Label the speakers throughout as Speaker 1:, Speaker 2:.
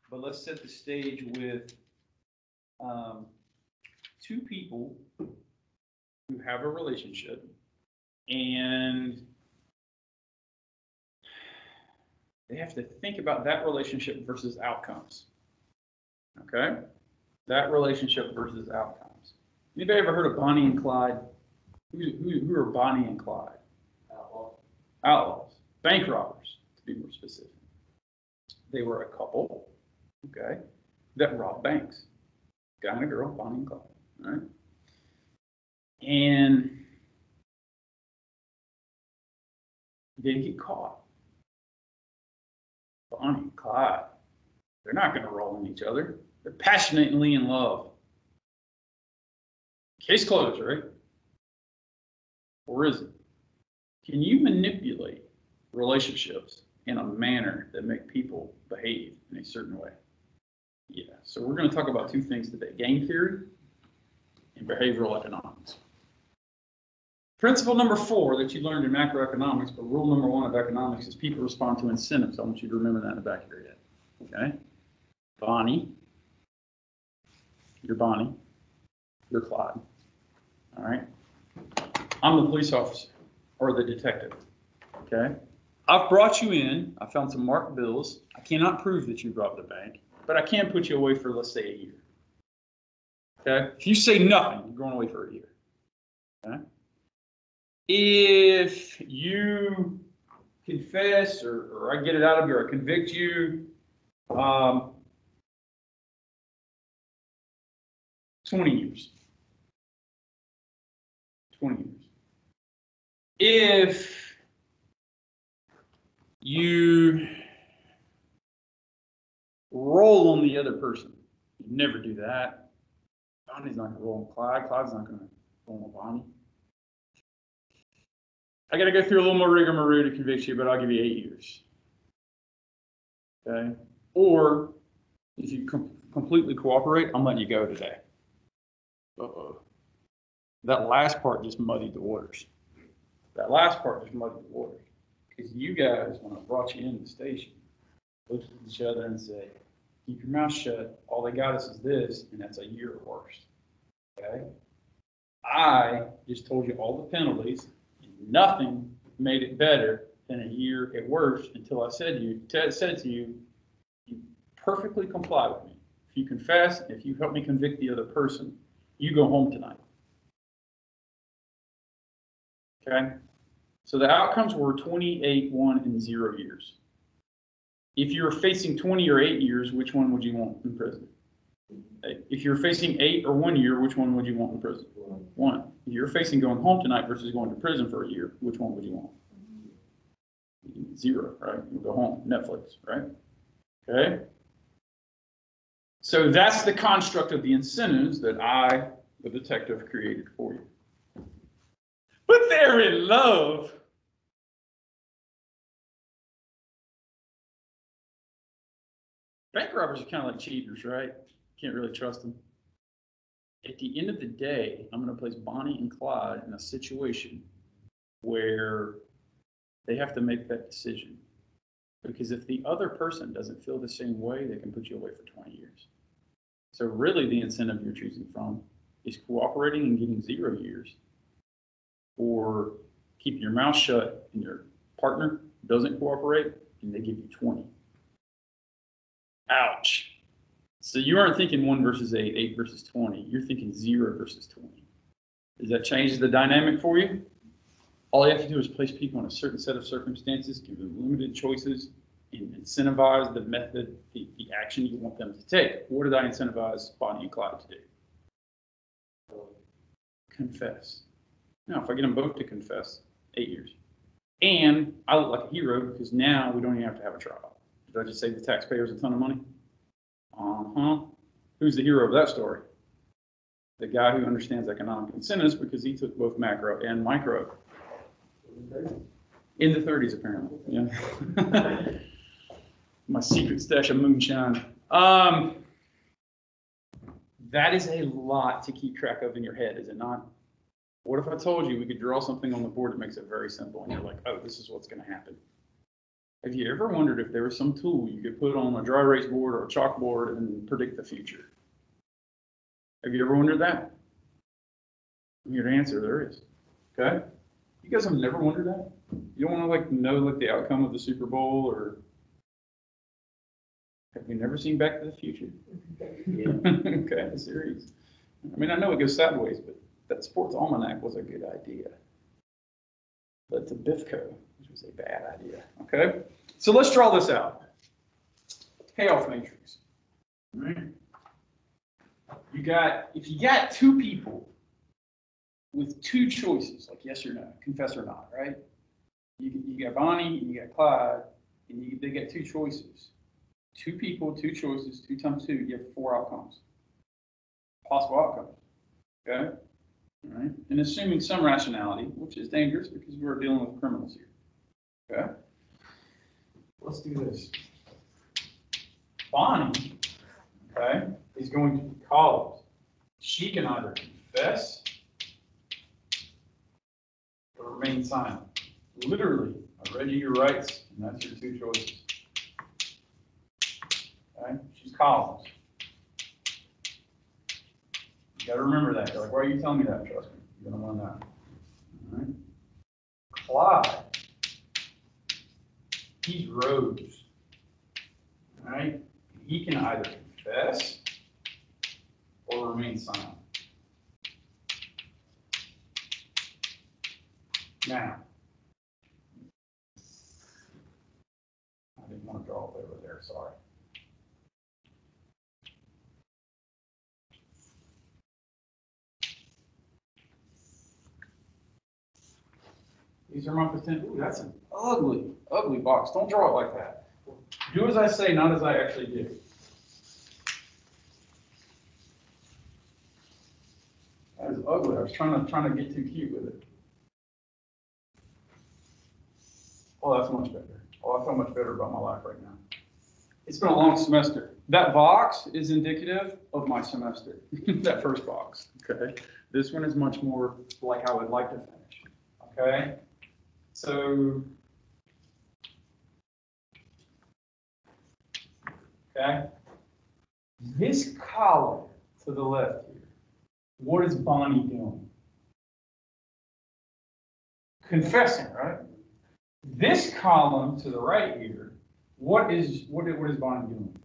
Speaker 1: but let's set the stage with two people who have a relationship, and they have to think about that relationship versus outcomes. Okay? That relationship versus outcomes. Anybody ever heard of Bonnie and Clyde? Who are Bonnie and Clyde? Outlaws. Outlaws. Bank robbers, to be more specific. They were a couple, okay, that robbed banks. Guy and a girl, Bonnie and Clyde. All right? And they get caught. Bonnie and Clyde, they're not going to roll on each other. They're passionately in love. Case closed, right? Or is it? Can you manipulate relationships in a manner that make people behave in a certain way? Yeah, so we're going to talk about two things today, game theory and behavioral economics. Principle number 4 that you learned in macroeconomics, but rule number 1 of economics is people respond to incentives. I want you to remember that in the back of your head. Okay? Bonnie, you're Bonnie, you're Clyde. All right? I'm the police officer or the detective. Okay? I've brought you in. I found some marked bills. I cannot prove that you robbed the bank, but I can put you away for, let's say, a year. Okay? If you say nothing, you're going away for a year. Okay? If you confess or I get it out of you or I convict you, 20 years. 20 years. If you roll on the other person, you never do that. Bonnie's not going to roll on Clyde. Clyde's not going to roll on Bonnie. I got to go through a little more rigmarole to convict you, but I'll give you 8 years. Okay? Or if you completely cooperate, I'm letting you go today. Uh-oh. That last part just muddied the waters. That last part just muddied the waters. Because you guys, when I brought you in the station, looked at each other and said, keep your mouth shut. All they got us is this, and that's a year at worst. Okay? I just told you all the penalties. Nothing made it better than a year at worst until I said to you, you perfectly comply with me. If you confess, if you help me convict the other person, you go home tonight. Okay? So the outcomes were 28, 1, and 0 years. If you're facing 20 or 8 years, which one would you want in prison? If you're facing 8 or 1 year, which one would you want in prison? 1. If you're facing going home tonight versus going to prison for a year, which one would you want? 0, right? You go home, Netflix, right? Okay. So that's the construct of the incentives that I, the detective, created for you. But they're in love. Bank robbers are kind of like cheaters, right? Can't really trust them. At the end of the day, I'm going to place Bonnie and Clyde in a situation where they have to make that decision. Because if the other person doesn't feel the same way, they can put you away for 20 years. So really the incentive you're choosing from is cooperating and getting 0 years, or keeping your mouth shut and your partner doesn't cooperate and they give you 20. Ouch. So you aren't thinking 1 versus 8, 8 versus 20. You're thinking 0 versus 20. Does that change the dynamic for you? All you have to do is place people in a certain set of circumstances, give them limited choices, and incentivize the method, the action you want them to take. What did I incentivize Bonnie and Clyde to do? Confess. Now, if I get them both to confess, 8 years. And I look like a hero because now we don't even have to have a trial. Did I just save the taxpayers a ton of money? Who's the hero of that story? The guy who understands economic incentives because he took both macro and micro. In the 30s, apparently. Yeah. My secret stash of moonshine. That is a lot to keep track of in your head, is it not? What if I told you we could draw something on the board that makes it very simple and you're like, oh, this is what's going to happen? Have you ever wondered if there was some tool you could put on a dry erase board or a chalkboard and predict the future? Have you ever wondered that? Your answer, there is. Okay? You guys have never wondered that? You don't want to know the outcome of the Super Bowl, or have you never seen Back to the Future? Yeah. Okay, the series. I mean, I know it goes sideways, but that sports almanac was a good idea. But the BIFCO, which was a bad idea. Okay? So let's draw this out. Payoff matrix. All right? If you got two people with two choices, like yes or no, confess or not, right? You got Bonnie and you got Clyde, and they get two choices. Two people, two choices, 2 times 2, you have 4 outcomes. Possible outcomes. Okay? All right? And assuming some rationality, which is dangerous because we're dealing with criminals here. Okay? Let's do this. Bonnie, okay, is going to be columns. She can either confess or remain silent. Literally, I read you your rights, and that's your 2 choices. Okay? She's columns. You got to remember that. You're like, why are you telling me that? Trust me, you're going to want that. All right. Clyde, he's rows. All right. He can either confess or remain silent. Now, I didn't want to draw it over there. Sorry. These are my potential. Ooh, that's an ugly, ugly box. Don't draw it like that. Do as I say, not as I actually do. That is ugly. I was trying to get too cute with it. Oh, that's much better. Oh, I feel much better about my life right now. It's been a long semester. That box is indicative of my semester. That first box. Okay. This one is much more like I would like to finish. Okay. So, okay, this column to the left here, what is Bonnie doing? Confessing, right? This column to the right here, what is Bonnie doing?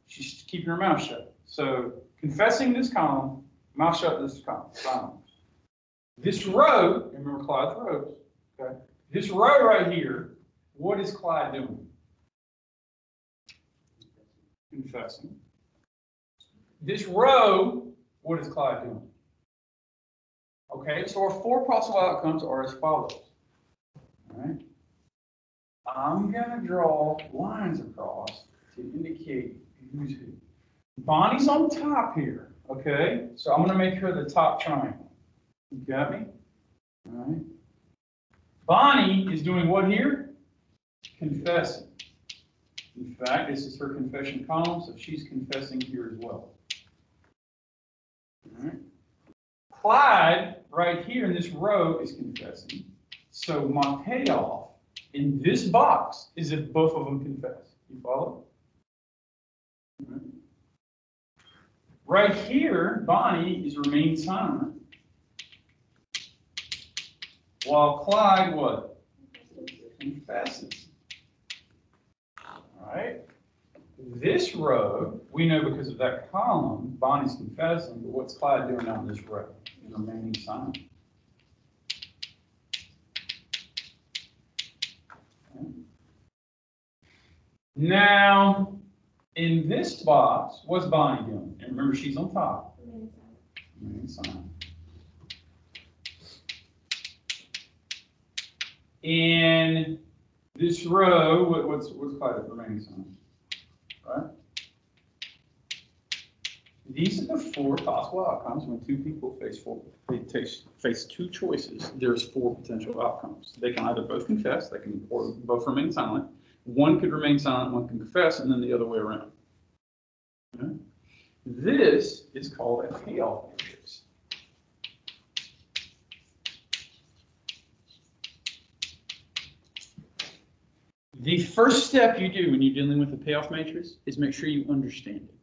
Speaker 1: She's keeping her mouth shut. So, confessing this column, mouth shut this column. This row, remember Clyde's rows, okay? This row right here, what is Clyde doing? Confessing. This row, what is Clyde doing? Okay, so our 4 possible outcomes are as follows. All right. I'm going to draw lines across to indicate who's who. Bonnie's on top here, okay? So I'm going to make her the top triangle. You got me? All right. Bonnie is doing what here? Confessing. In fact, this is her confession column, so she's confessing here as well. All right. Clyde, right here in this row, is confessing. So my payoff in this box is if both of them confess. You follow? All right. Right here, Bonnie is remain silent. While Clyde, what? Confesses. All right. This row, we know because of that column, Bonnie's confessing, but what's Clyde doing on this row? He's remaining silent. Okay. Now, in this box, what's Bonnie doing? And remember, she's on top. Remaining silent. In this row, what's Clyde remaining silent? Right? These are the 4 possible outcomes when 2 people face 2 choices. There's 4 potential outcomes. They can either both confess, they can both remain silent. One could remain silent, one can confess, and then the other way around. Okay? This is called a payoff matrix. The first step you do when you're dealing with the payoff matrix is make sure you understand it.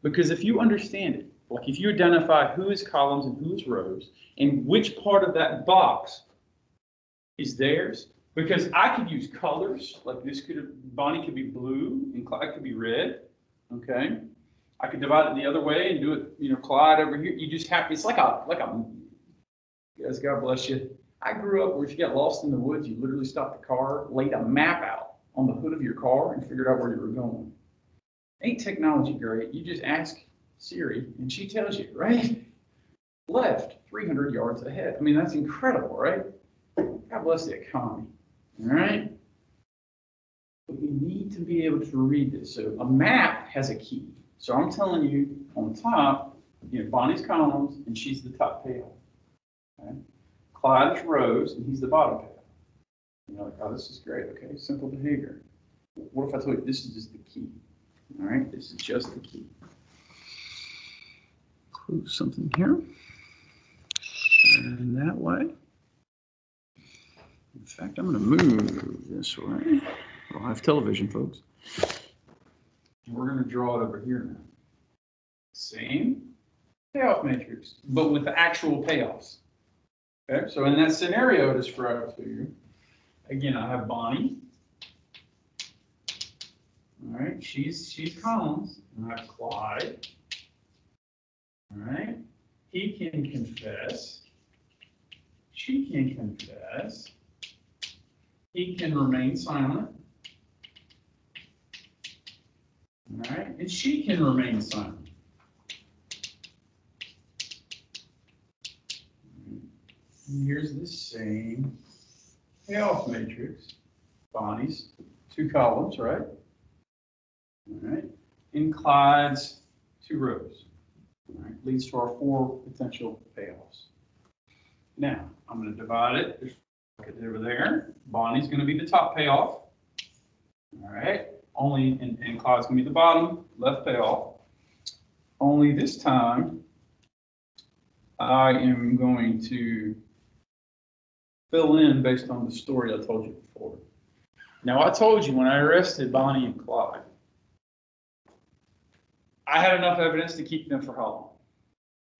Speaker 1: Because if you understand it, like if you identify who is columns and who is rows, and which part of that box is theirs, because I could use colors, like this Bonnie could be blue and Clyde could be red, okay? I could divide it the other way and do it, Clyde over here. You just have, it's like a, guys, God bless you. I grew up where if you got lost in the woods, you literally stopped the car, laid a map out on the hood of your car and figured out where you were going. Ain't technology great? You just ask Siri and she tells you, right? Left, 300 yards ahead. I mean, that's incredible, right? God bless the economy, all right? But you need to be able to read this. So a map has a key. So I'm telling you on top, Bonnie's columns and she's the top payoff. Okay? Clyde is rows and he's the bottom payoff. You're like, oh, this is great. Okay, simple behavior. What if I told you this is just the key? All right, this is just the key. Close something here. And that way. In fact, I'm going to move this way. We'll have television, folks. We're going to draw it over here now. Same payoff matrix, but with the actual payoffs. Okay, so in that scenario I described to you, again, I have Bonnie. All right, she's columns. And I have Clyde. All right, he can confess. She can confess. He can remain silent. All right, and she can remain silent. And here's the same payoff matrix. Bonnie's 2 columns, right? All right, and Clyde's 2 rows. All right, leads to our 4 potential payoffs. Now, I'm going to divide it. There's over there. Bonnie's going to be the top payoff. All right. And Clyde's going to be the bottom left payoff. Only this time, I am going to fill in based on the story I told you before. Now, I told you when I arrested Bonnie and Clyde, I had enough evidence to keep them for how long?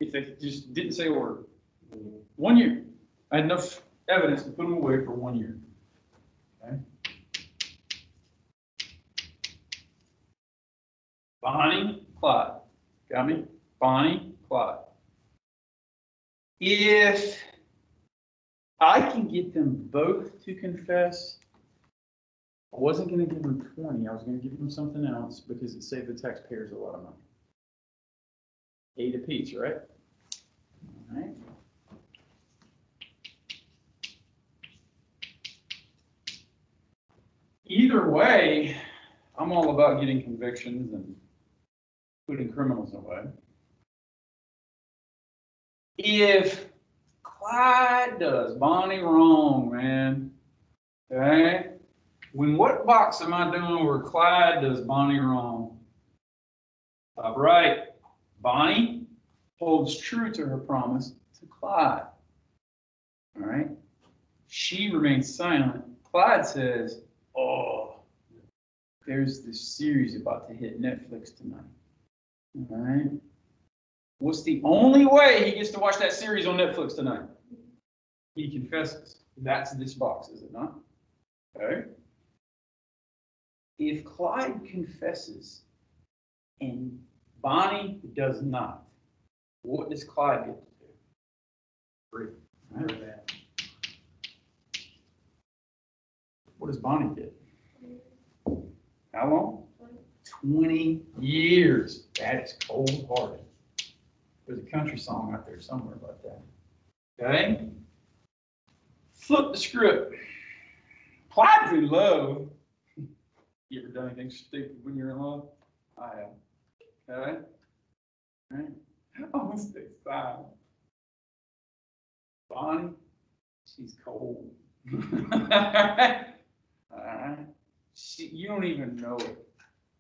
Speaker 1: If they just didn't say a word. 1 year. I had enough evidence to put them away for 1 year. Okay. Bonnie, Clyde. Got me? Bonnie, Clyde. If I can get them both to confess, I wasn't going to give them 20. I was going to give them something else because it saved the taxpayers a lot of money. 8 apiece, right? All right. Either way, I'm all about getting convictions and putting criminals away. If Clyde does Bonnie wrong, man, okay? What box am I doing where Clyde does Bonnie wrong? Top right. Bonnie holds true to her promise to Clyde. All right? She remains silent. Clyde says, oh, there's this series about to hit Netflix tonight. All right? What's the only way he gets to watch that series on Netflix tonight? He confesses. That's this box, is it not? Okay. If Clyde confesses and Bonnie does not, what does Clyde get to do? Free. Right? What does Bonnie get? How long? 20 years. That is cold-hearted. There's a country song out there somewhere about that. Okay? Flip the script. Clyde's in love. You ever done anything stupid when you're in love? I have. Okay? Right? I'm going to stay silent. Bonnie, she's cold. Alright? You don't even know it,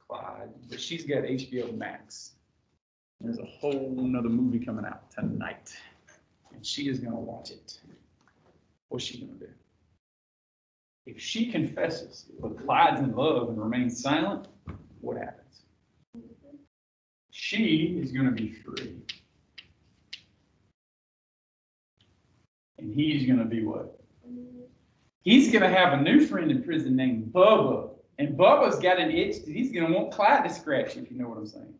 Speaker 1: Clyde, but she's got HBO Max. There's a whole nother movie coming out tonight, and she is going to watch it. What's she going to do? If she confesses, but Clyde's in love and remains silent, what happens? She is going to be free. And he's going to be what? He's going to have a new friend in prison named Bubba. And Bubba's got an itch that he's going to want Clyde to scratch, if you know what I'm saying.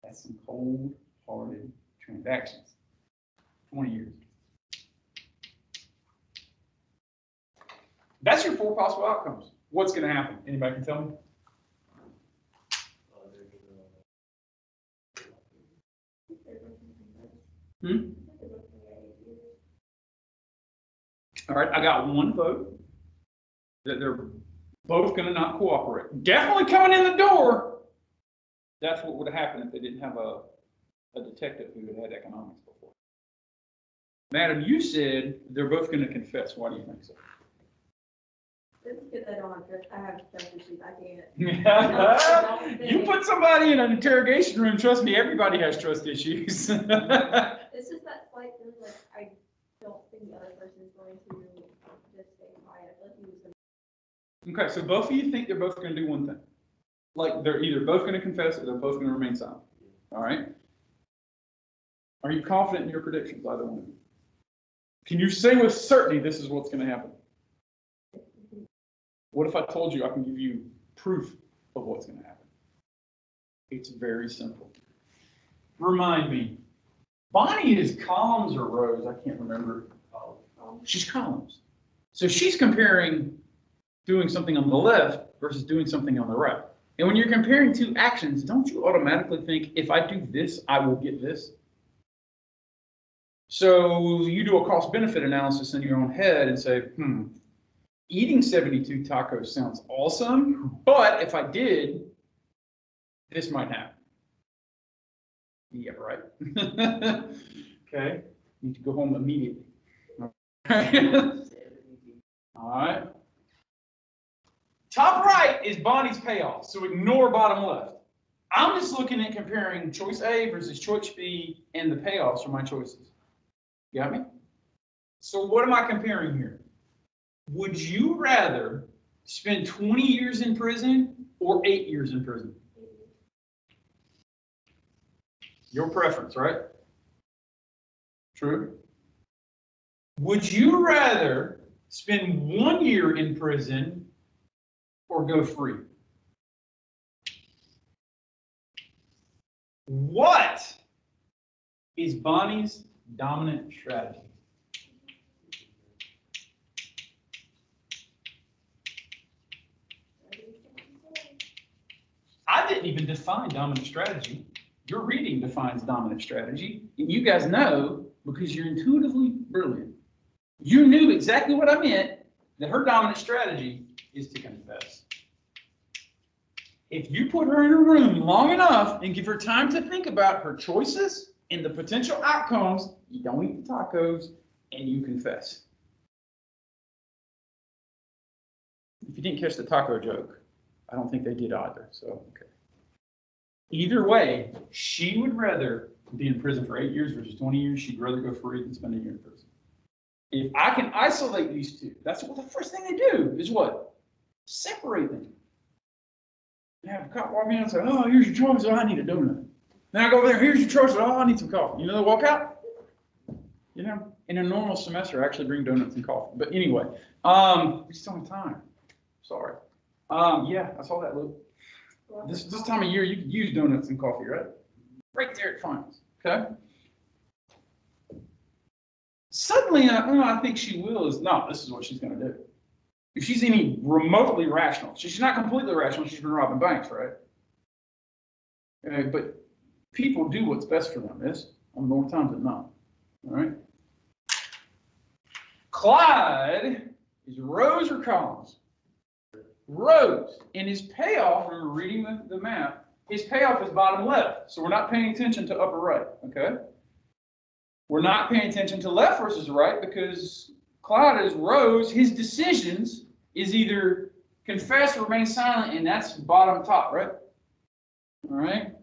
Speaker 1: That's some cold-hearted transactions. 20 years. That's your 4 possible outcomes. What's going to happen? Anybody can tell me? All right, I got one vote that they're both going to not cooperate. Definitely coming in the door. That's what would have happened if they didn't have a detective who had economics before. Madam, you said they're both going to confess. Why do you think so?
Speaker 2: Let's get that on. I have trust issues. I can't.
Speaker 1: You put somebody in an interrogation room, trust me, everybody has trust issues.
Speaker 2: It's just that slight thing, like, I don't think the other person is going to just stay quiet. I feel like he was going
Speaker 1: Okay, so both of you think they're both going to do one thing. Like, they're either both going to confess or they're both going to remain silent. All right? Are you confident in your predictions, either one of you? Can you say with certainty this is what's going to happen? What if I told you I can give you proof of what's going to happen? It's very simple. Remind me, Bonnie is columns or rows? I can't remember. She's columns. So she's comparing doing something on the left versus doing something on the right. And when you're comparing two actions, don't you automatically think, if I do this, I will get this? So you do a cost-benefit analysis in your own head and say, eating 72 tacos sounds awesome, but if I did, this might happen. Yeah, right. Okay, need to go home immediately. All right. Top right is Bonnie's payoff, so ignore bottom left. I'm just looking at comparing choice A versus choice B and the payoffs for my choices. Got me? So what am I comparing here? Would you rather spend 20 years in prison or 8 years in prison? Your preference, right? True. Would you rather spend 1 year in prison or go free? What is Bonnie's dominant strategy? I didn't even define dominant strategy. Your reading defines dominant strategy, and you guys know because you're intuitively brilliant. You knew exactly what I meant, that her dominant strategy is to confess. If you put her in a room long enough and give her time to think about her choices and the potential outcomes, you don't eat the tacos and you confess. If you didn't catch the taco joke, I don't think they did either, so okay. Either way, she would rather be in prison for 8 years versus 20 years. She'd rather go free than spend a year in prison. If I can isolate these two, that's what the first thing they do is what? Separate them. You have a cop walk in and say, oh, here's your choice. Oh, I need a donut. Then I go over there, here's your choice. Oh, I need some coffee. You know, they walk out. You know, in a normal semester, I actually bring donuts and coffee. But anyway, we just don't have time. Sorry. Yeah, I saw that, Luke. This time of year, you could use donuts and coffee, right? Right there at finals, okay? Suddenly, I think she will is, no, this is what she's going to do. If she's any remotely rational, she's not completely rational, she's been robbing banks, right? But people do what's best for them, yes? More times than not, all right? Clyde is rows or columns? Rows. And his payoff, when we're reading the map, his payoff is bottom left. So we're not paying attention to upper right, okay? We're not paying attention to left versus right because Clyde is rows. His decisions is either confess or remain silent, and that's bottom top, right? All right?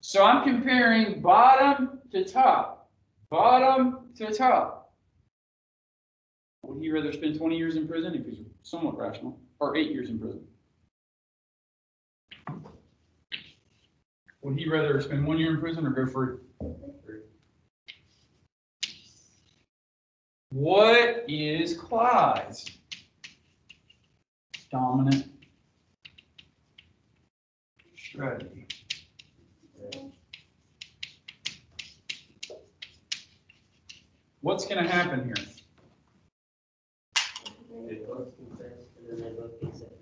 Speaker 1: So I'm comparing bottom to top. Bottom to top. Would he rather spend 20 years in prison if he's somewhat rational, or 8 years in prison? Would he rather spend 1 year in prison or go free? What is Clyde's dominant strategy? What's going to happen here?
Speaker 3: They both confess, and then they both get separated.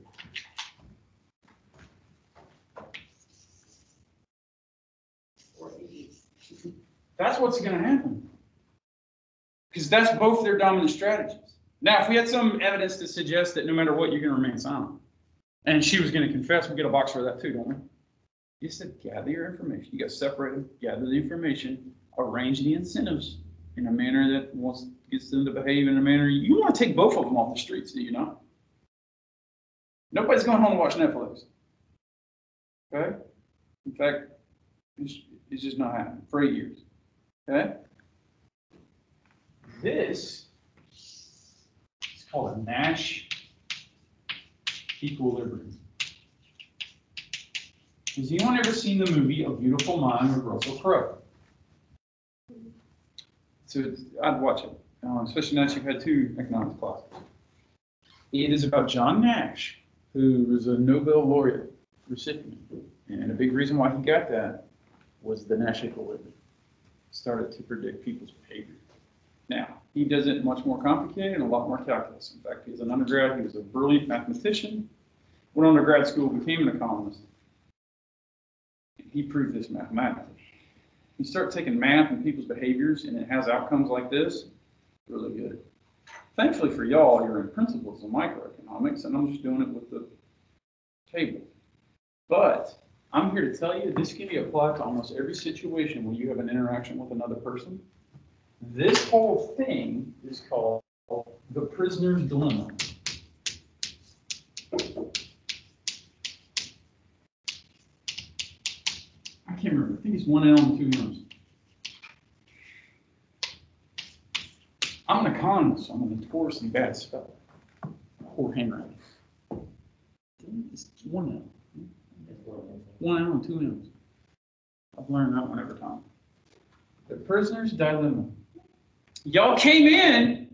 Speaker 1: That's what's going to happen. Because that's both their dominant strategies. Now, if we had some evidence to suggest that no matter what, you're going to remain silent, and she was going to confess, we'll get a box for that too, don't we? You said gather your information. You got to separate them, gather the information, arrange the incentives in a manner that gets them to behave in a manner. You want to take both of them off the streets, do you not? Nobody's going home to watch Netflix. Okay? In fact, it's just not happening for 8 years. Okay? This is called a Nash equilibrium. Has anyone ever seen the movie A Beautiful Mind with Russell Crowe? So I'd watch it, especially now that you've had 2 economics classes. It is about John Nash, who was a Nobel laureate recipient. And a big reason why he got that was the Nash equilibrium. Started to predict people's behavior. Now, he does it much more complicated and a lot more calculus. In fact, as an undergrad, he was a brilliant mathematician, went on to grad school, became an economist. He proved this mathematically. You start taking math and people's behaviors, and it has outcomes like this, really good. Thankfully for y'all, you're in principles of microeconomics, and I'm just doing it with the table. But I'm here to tell you this can be applied to almost every situation where you have an interaction with another person. This whole thing is called the prisoner's dilemma. I can't remember. I think it's 1 L and 2 M's. I'm an economist. I'm a notoriously bad speller. Poor handwriting. It's 1 L. 1 L and 2 M's. I've learned that one every time. The prisoner's dilemma. Y'all came in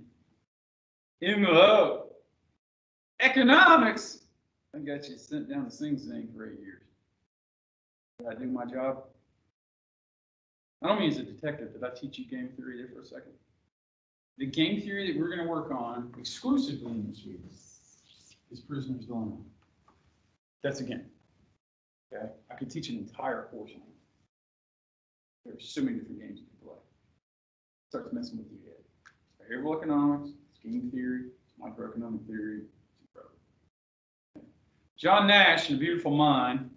Speaker 1: low. Economics. I got you sent down to Sing Sing for 8 years. Did I do my job? I don't mean as a detective. Did I teach you game theory there for a second? The game theory that we're going to work on exclusively in this week is prisoner's dilemma. That's a game. Okay? I could teach an entire course on it. There's so many different games you can play. It starts messing with your head. It's behavioral economics, it's game theory, it's microeconomic theory. It's incredible. Okay. John Nash in A Beautiful Mind.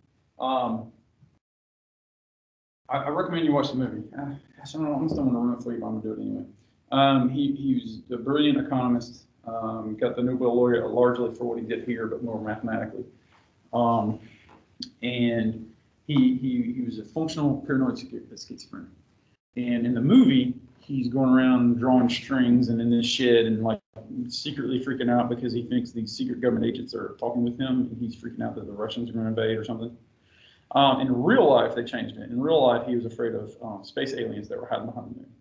Speaker 1: I recommend you watch the movie. I just don't want to ruin it for you, but I'm going to do it anyway. He was a brilliant economist. Got the Nobel laureate largely for what he did here, but more mathematically. And he was a functional paranoid schizophrenic. And in the movie, he's going around drawing strings and in this shed and like secretly freaking out because he thinks these secret government agents are talking with him, and he's freaking out that the Russians are going to invade or something. In real life, they changed it. In real life, he was afraid of space aliens that were hiding behind the moon.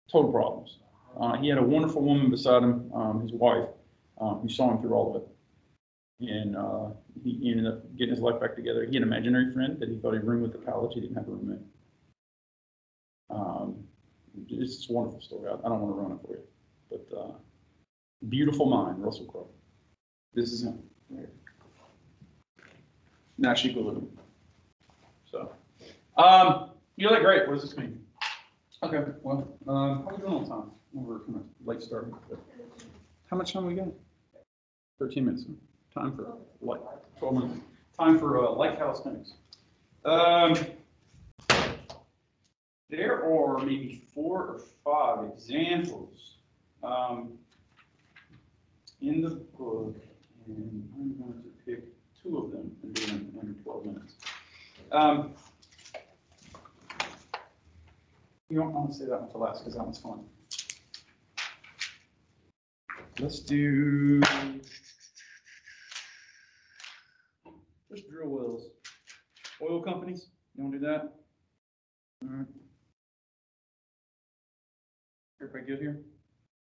Speaker 1: Total problems. He had a wonderful woman beside him, his wife, who saw him through all of it. And he ended up getting his life back together. He had an imaginary friend that he thought he'd room with at college. He didn't have a roommate. It's just a wonderful story. I don't want to ruin it for you. But Beautiful Mind, Russell Crowe. This is him right here. Nash equilibrium. So, you're like, great. What does this mean? Okay, well, how are we doing on time? We're kind of late starting. How much time we got? 13 minutes. Time for light. 12 minutes. Time for light calisthenics. There are maybe 4 or 5 examples in the book, and I'm going to pick 2 of them and do them in 12 minutes. You don't want to say that one for last because that one's fun. Let's do just drill wells. Oil companies, you want to do that? All right. Everybody good here?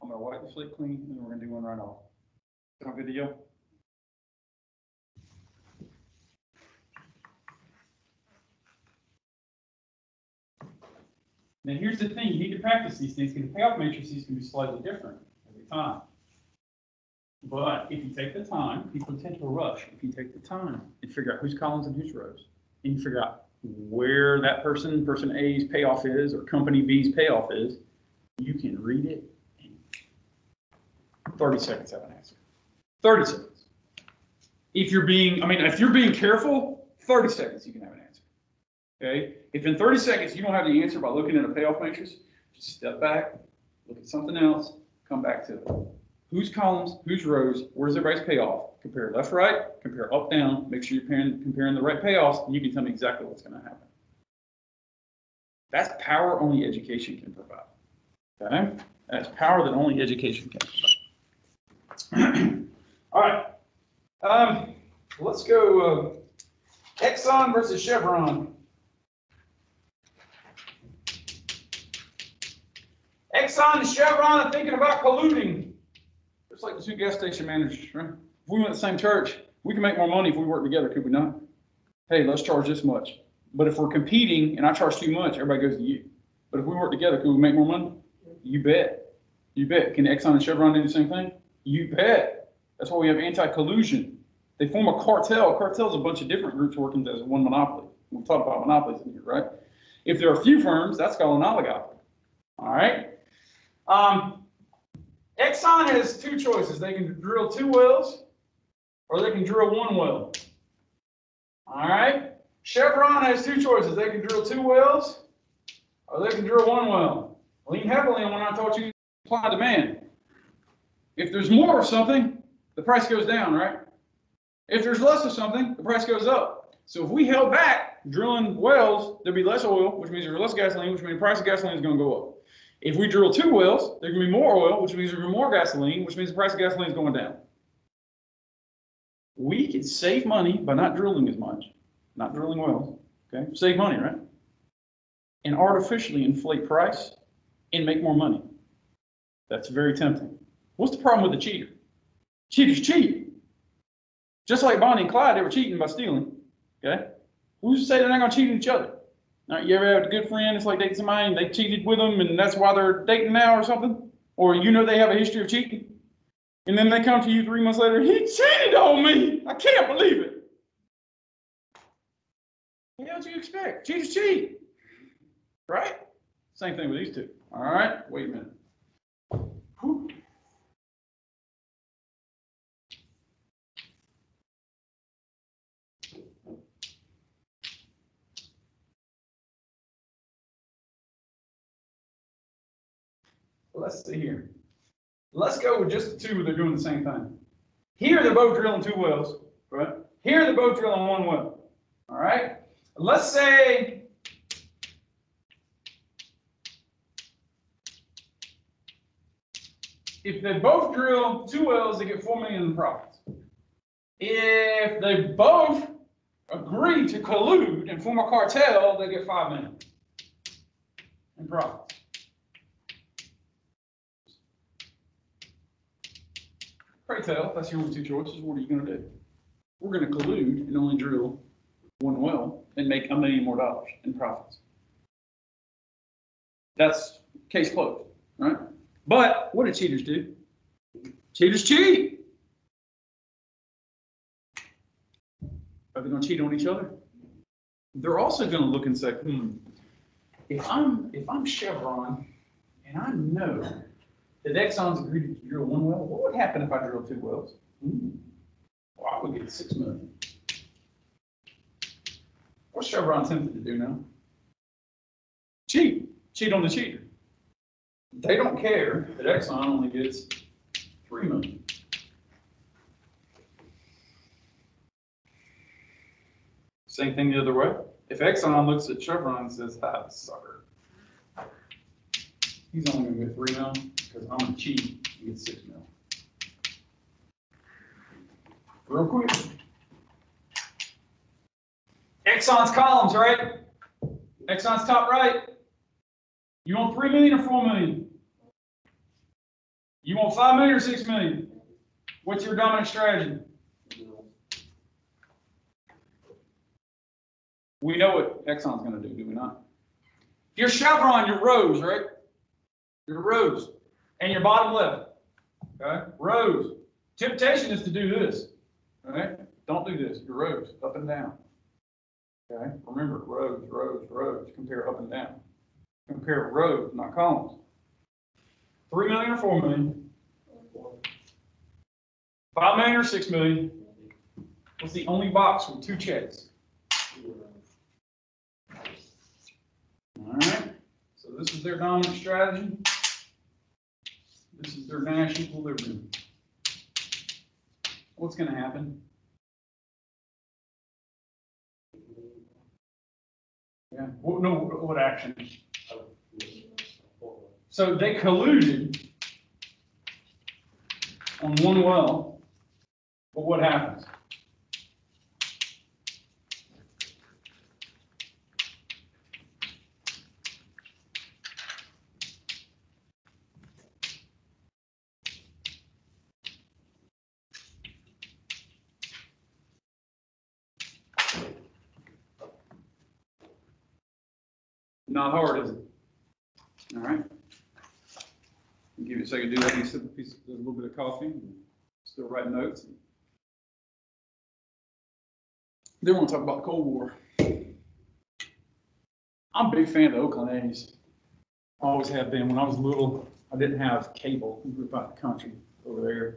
Speaker 1: I'm gonna wipe the slate clean, and then we're gonna do one right off. Sound good to you? Now here's the thing, you need to practice these things, because the payoff matrices can be slightly different every time. But if you take the time, people tend to rush. If you take the time and figure out whose columns and whose rows, and you figure out where that person A's payoff is, or company B's payoff is, you can read it in 30 seconds have an answer. 30 seconds. If you're being careful, 30 seconds you can have an answer. Okay? If in 30 seconds you don't have the answer by looking at a payoff matrix, just step back, look at something else, come back to it. Whose columns, whose rows, where's everybody's payoff? Compare left, right, compare up, down, make sure you're comparing the right payoffs, and you can tell me exactly what's going to happen. That's power only education can provide. Okay? That's power that only education can provide. All right. Let's go Exxon versus Chevron. Exxon and Chevron are thinking about colluding. Just like the two gas station managers, right? If we went to the same church, we can make more money if we work together, could we not? Hey, let's charge this much. But if we're competing and I charge too much, everybody goes to you. But if we work together, could we make more money? You bet. You bet. Can Exxon and Chevron do the same thing? You bet. That's why we have anti-collusion. They form a cartel. A cartel is a bunch of different groups working as one monopoly. We'll talk about monopolies in here, right? If there are a few firms, that's called an oligopoly. All right? Exxon has two choices. They can drill 2 wells, or they can drill 1 well. All right? Chevron has 2 choices. They can drill 2 wells, or they can drill 1 well. Lean heavily on when I taught you supply and demand. If there's more of something, the price goes down, right? If there's less of something, the price goes up. So if we held back drilling wells, there'd be less oil, which means there's less gasoline, which means the price of gasoline is going to go up. If we drill 2 wells, there's going to be more oil, which means there's going to be more gasoline, which means the price of gasoline is going down. We could save money by not drilling as much, not drilling wells, okay? Save money, right? And artificially inflate price and make more money. That's very tempting. What's the problem with the cheater? Cheaters cheat. Just like Bonnie and Clyde, they were cheating by stealing, okay? Who's to say they're not going to cheat each other? You ever have a good friend, it's like dating somebody, and they cheated with them, and that's why they're dating now or something? Or you know they have a history of cheating? And then they come to you 3 months later, he cheated on me! I can't believe it! What else do you expect? Cheaters cheat! Right? Same thing with these two. All right, wait a minute. Whew. Let's see here. Let's go with just the 2 they're doing the same thing. Here they're both drilling 2 wells, right? Here they're both drilling 1 well. All right? Let's say if they both drill 2 wells, they get $4 million in profits. If they both agree to collude and form a cartel, they get $5 million in profits. Pray tell, if that's your only 2 choices, what are you going to do? We're going to collude and only drill 1 well and make $1 million more in profits. That's case closed, right? But what do cheaters do? Cheaters cheat. Are they going to cheat on each other? They're also going to look and say, if I'm Chevron and I know that Exxon's agreed to drill 1 well, what would happen if I drilled 2 wells? Well, I would get $6 million. What's Chevron tempted to do now? Cheat. Cheat on the cheater. They don't care that Exxon only gets $3 million. Same thing the other way. If Exxon looks at Chevron and says, sucker, he's only going to get $3 million because I'm going to cheat and get $6 million. real quick. Exxon's columns, right? Exxon's top right. You want 3 million or 4 million? You want 5 million or 6 million? What's your dominant strategy? We know what Exxon's going to do we not? Your Chevron, your rows, right? Your rows. And your bottom left. Okay? Rows. Temptation is to do this. Right? Don't do this. Your rows, up and down. Okay? Remember, rows, rows, rows. Compare up and down. Compare rows, not columns. 3 million or 4 million? 5 million or 6 million? What's the only box with 2 checks? All right. So this is their dominant strategy. This is their Nash equilibrium. What's going to happen? Yeah. What action? So they colluded on one well, but what happens? Not hard, is it? All right. I'll give you a second to do that. You sip a little bit of coffee, and still write notes. Then we'll talk about the Cold War. I'm a big fan of the Oakland A's. Always have been. When I was little, I didn't have cable. We grew up out in the country over there.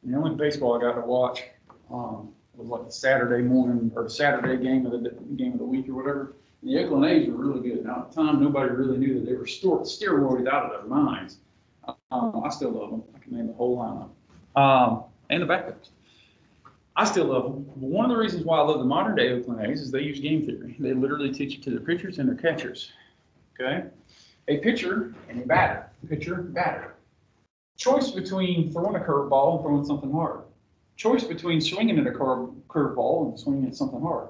Speaker 1: And the only baseball I got to watch was like the Saturday morning or the Saturday game of the week or whatever. And the Oakland A's were really good. Now, at the time, nobody really knew that they were steroided out of their minds. I still love them. I can name the whole lineup. And the backups. I still love them. But one of the reasons why I love the modern day Oakland A's is they use game theory. They literally teach it to their pitchers and their catchers. Okay? A pitcher and a batter. Pitcher, batter. Choice between throwing a curveball and throwing something hard. Choice between swinging at a curveball and swinging at something hard.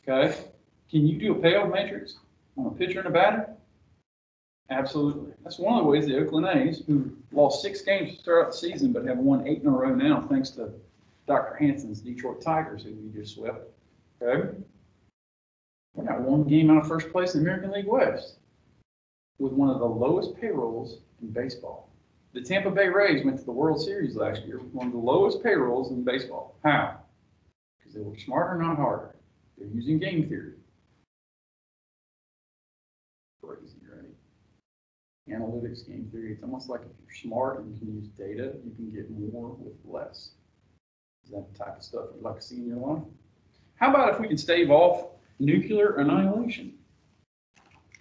Speaker 1: Okay? Can you do a payoff matrix on a pitcher and a batter? Absolutely. That's one of the ways the Oakland A's, who lost 6 games to start out the season, but have won 8 in a row now, thanks to Dr. Hanson's Detroit Tigers, who we just swept. Okay? We got 1 game out of first place in the American League West with one of the lowest payrolls in baseball. The Tampa Bay Rays went to the World Series last year with one of the lowest payrolls in baseball. How? Because they were smarter, not harder. They're using game theory. Crazy, right? Analytics, game theory. It's almost like if you're smart and you can use data, you can get more with less. Is that the type of stuff you'd like to see in your life? How about if we can stave off nuclear annihilation?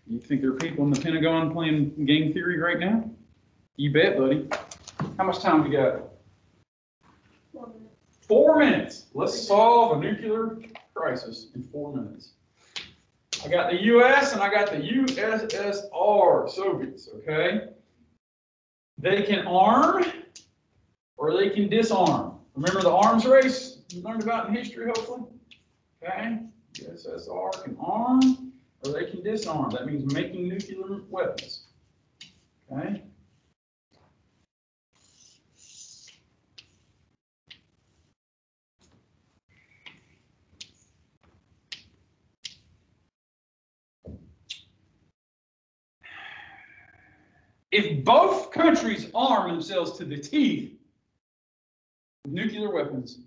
Speaker 1: You think there are people in the Pentagon playing game theory right now? You bet, buddy. How much time do we got?
Speaker 2: 4 minutes.
Speaker 1: 4 minutes. Let's solve a nuclear crisis in 4 minutes. I got the U.S. and I got the USSR, Soviets, okay? They can arm or they can disarm. Remember the arms race you learned about in history, hopefully? Okay? USSR can arm or they can disarm. That means making nuclear weapons. Okay? If both countries arm themselves to the teeth with nuclear weapons,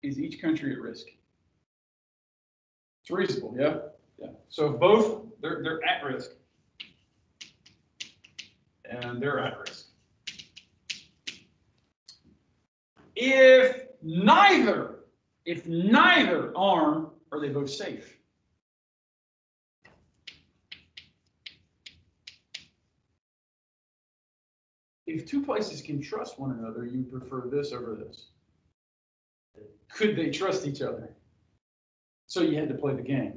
Speaker 1: is each country at risk? It's reasonable, yeah? Yeah. So if both, they're at risk. And they're at risk. If neither arm, are they both safe? If 2 places can trust one another, you prefer this over this. Could they trust each other? So you had to play the game.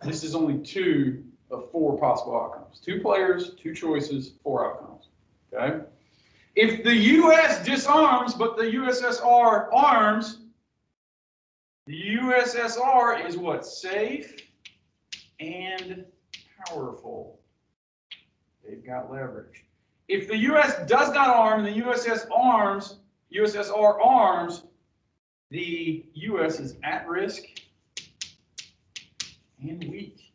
Speaker 1: This is only 2 of 4 possible outcomes. 2 players, 2 choices, 4 outcomes. Okay? If the U.S. disarms, but the USSR arms, The USSR is what? Safe and powerful. They've got leverage. If the U.S. does not arm and the USSR arms, the U.S. is at risk and weak.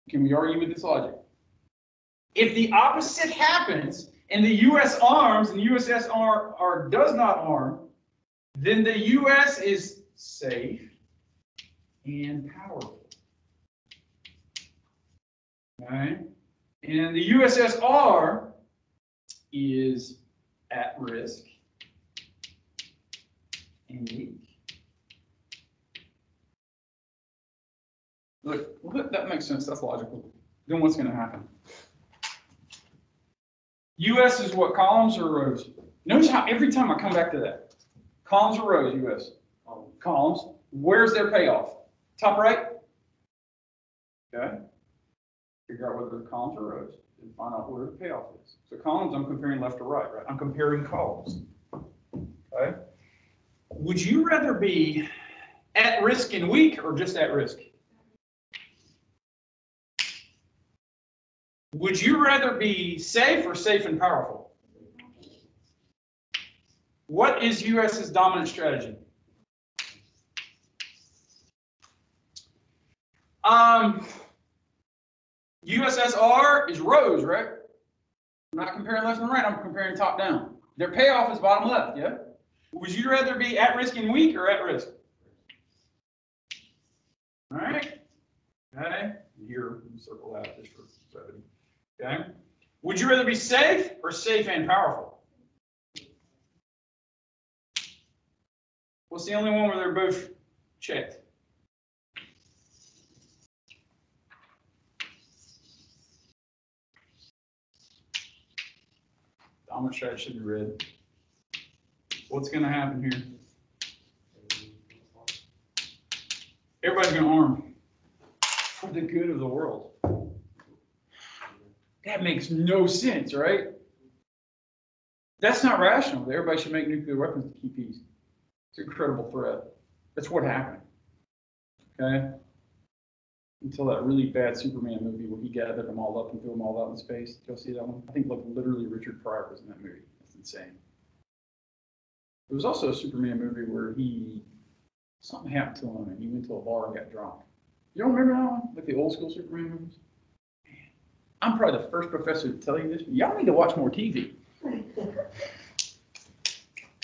Speaker 1: Can we argue with this logic? If the opposite happens and the U.S. arms and the USSR does not arm, then the U.S. is safe and powerful. Okay? And the USSR is at risk and weak. Look, that makes sense. That's logical. Then what's going to happen? U.S. is what, columns or rows? Notice how every time I come back to that. Columns or rows, U.S.? Columns. Where's their payoff? Top right? Okay. Figure out whether they're columns or rows and find out where the payoff is. So columns, I'm comparing left to right, right? I'm comparing columns. Okay. Would you rather be at risk and weak or just at risk? Would you rather be safe or safe and powerful? What is U.S.'s dominant strategy? USSR is rows, right? I'm not comparing left and right, I'm comparing top down. Their payoff is bottom left, yeah? Would you rather be at risk and weak or at risk? All right. Okay. Here, circle that just for brevity. Okay. Would you rather be safe or safe and powerful? What's the only one where they're both checked? Dominant strategy should be red. What's going to happen here? Everybody's going to arm for the good of the world. That makes no sense, right? That's not rational. Everybody should make nuclear weapons to keep peace. It's an incredible threat. That's what happened. Okay? Until that really bad Superman movie where he gathered them all up and threw them all out in space. Did y'all see that one? I think like literally Richard Pryor was in that movie. That's insane. There was also a Superman movie where something happened to him and he went to a bar and got drunk. You don't remember that one? Like the old school Superman movies? Man, I'm probably the first professor to tell you this, but y'all need to watch more TV.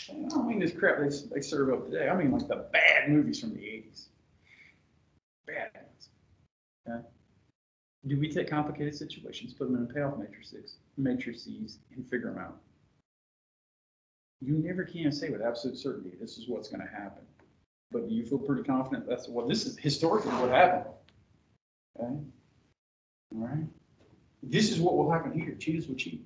Speaker 1: I don't mean this crap they serve up today. I mean like the bad movies from the 80s. Bad ones. Okay? Do we take complicated situations, put them in a payoff matrices, and figure them out? You never can say with absolute certainty this is what's going to happen. But do you feel pretty confident this is historically what happened? Okay? All right? This is what will happen here. Cheaters will cheat.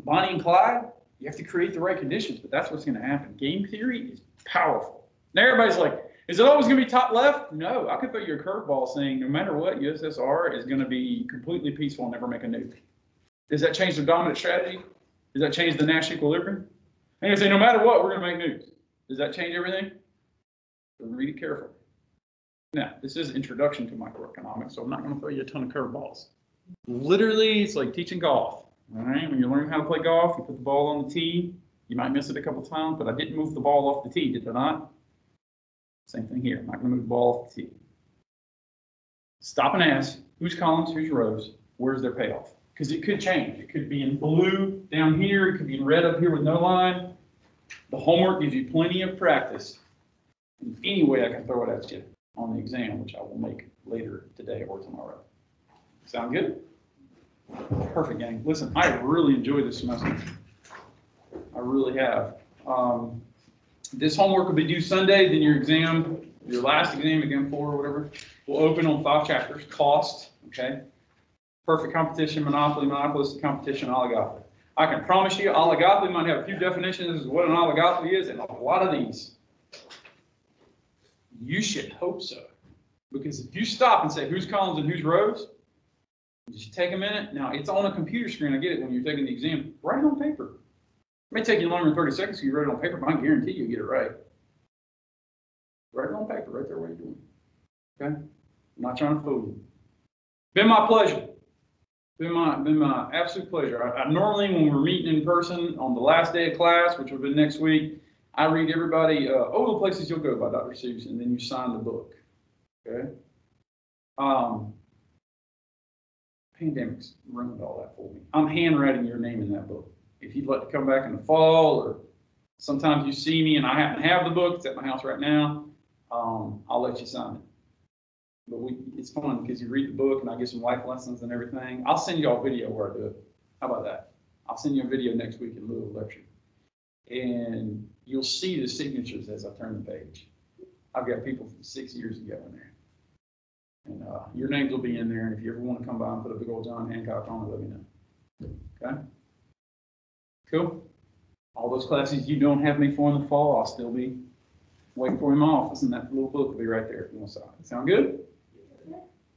Speaker 1: Bonnie and Clyde, you have to create the right conditions, but that's what's going to happen. Game theory is powerful. Now everybody's like, is it always going to be top left? No, I could throw you a curveball saying no matter what, USSR is going to be completely peaceful and never make a nuke. Does that change their dominant strategy? Does that change the Nash equilibrium? And you say no matter what, we're going to make nukes. Does that change everything? So read it carefully. Now, this is introduction to microeconomics, so I'm not going to throw you a ton of curveballs. Literally, it's like teaching golf. All right, when you're learning how to play golf, you put the ball on the tee. You might miss it a couple times, but I didn't move the ball off the tee, did I not? Same thing here. I'm not going to move the ball off the tee. Stop and ask, who's columns, who's rows, where's their payoff? Because it could change. It could be in blue down here. It could be in red up here with no line. The homework gives you plenty of practice. In any way I can throw it at you on the exam, which I will make later today or tomorrow. Sound good? Perfect, gang. Listen, I really enjoyed this semester. I really have. This homework will be due Sunday, then your exam, your last exam, exam 4 or whatever, will open on 5 chapters. Cost, okay? Perfect competition, monopoly, monopolistic competition, oligopoly. I can promise you, oligopoly might have a few definitions as to what an oligopoly is, and a lot of these. You should hope so. Because if you stop and say who's columns and who's rows, just take a minute. Now, it's on a computer screen. I get it when you're taking the exam. Write it on paper. It may take you longer than 30 seconds to get it on paper, but I guarantee you'll get it right. Write it on paper, right there, what you're doing. Okay? I'm not trying to fool you. Been my pleasure. Been my absolute pleasure. I normally, when we're meeting in person on the last day of class, which will be next week, I read everybody, Oh, the Places You'll Go by Dr. Seuss, and then you sign the book. Okay? Pandemic's ruined all that for me. I'm handwriting your name in that book. If you'd like to come back in the fall, or sometimes you see me and I happen to have the book, it's at my house right now, I'll let you sign it. But it's fun because you read the book and I get some life lessons and everything. I'll send you all a video where I do it. How about that? I'll send you a video next week in lieu of lecture. And you'll see the signatures as I turn the page. I've got people from 6 years ago in there. And your names will be in there. And if you ever want to come by and put a big old John Hancock on it, let me know. Okay? Cool? All those classes you don't have me for in the fall, I'll still be waiting for you in my office. And that little book will be right there if you want to sign it. Sound good?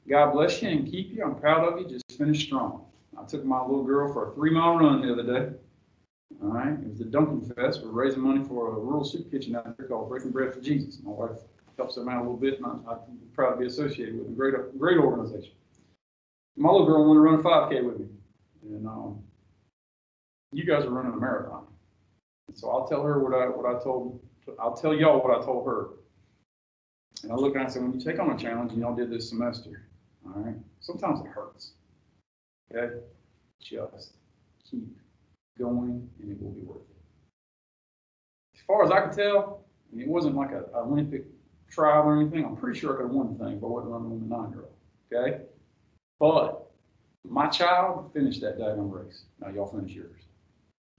Speaker 1: God bless you and keep you. I'm proud of you. Just finish strong. I took my little girl for a 3-mile run the other day. All right. It was the Duncan Fest. We're raising money for a rural soup kitchen out there called Breaking Bread for Jesus. My wife helps them out a little bit, and I'm proud to be associated with them. Great organization. My little girl wanted to run a 5K with me. And you guys are running a marathon. So I'll tell her I'll tell y'all what I told her. And I look at her and say, when you take on a challenge, and y'all did this semester, all right, sometimes it hurts. Okay? Just keep going, and it will be worth it. As far as I can tell, I mean, it wasn't like an Olympic trial or anything. I'm pretty sure I could have won the thing, but I wasn't running with the 9-year-old. Okay? But my child finished that daggone race. Now y'all finish yours.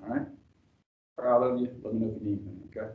Speaker 1: All right? Proud of you. Let me know if you need anything, okay?